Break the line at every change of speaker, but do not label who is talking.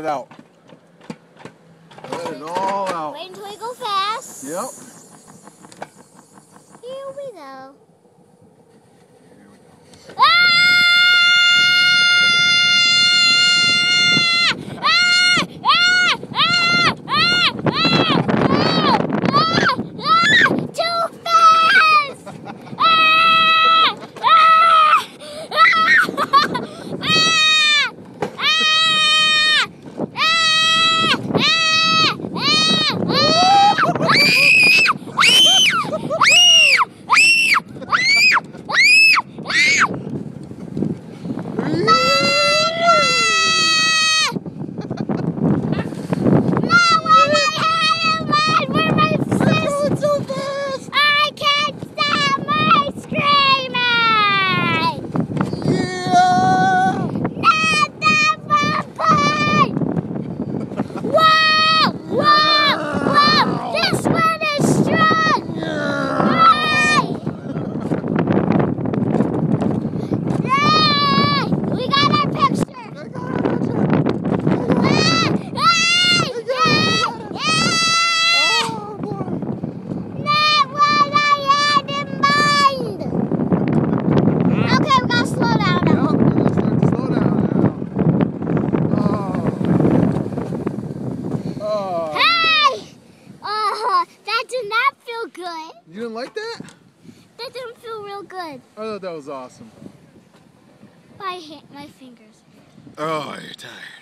it out. Let it all out.
Wait until we go fast.
Yep.
Here we go. Good.
You didn't like that?
That didn't feel real good.
I thought that was awesome.
I hit my fingers.
Oh, you're tired.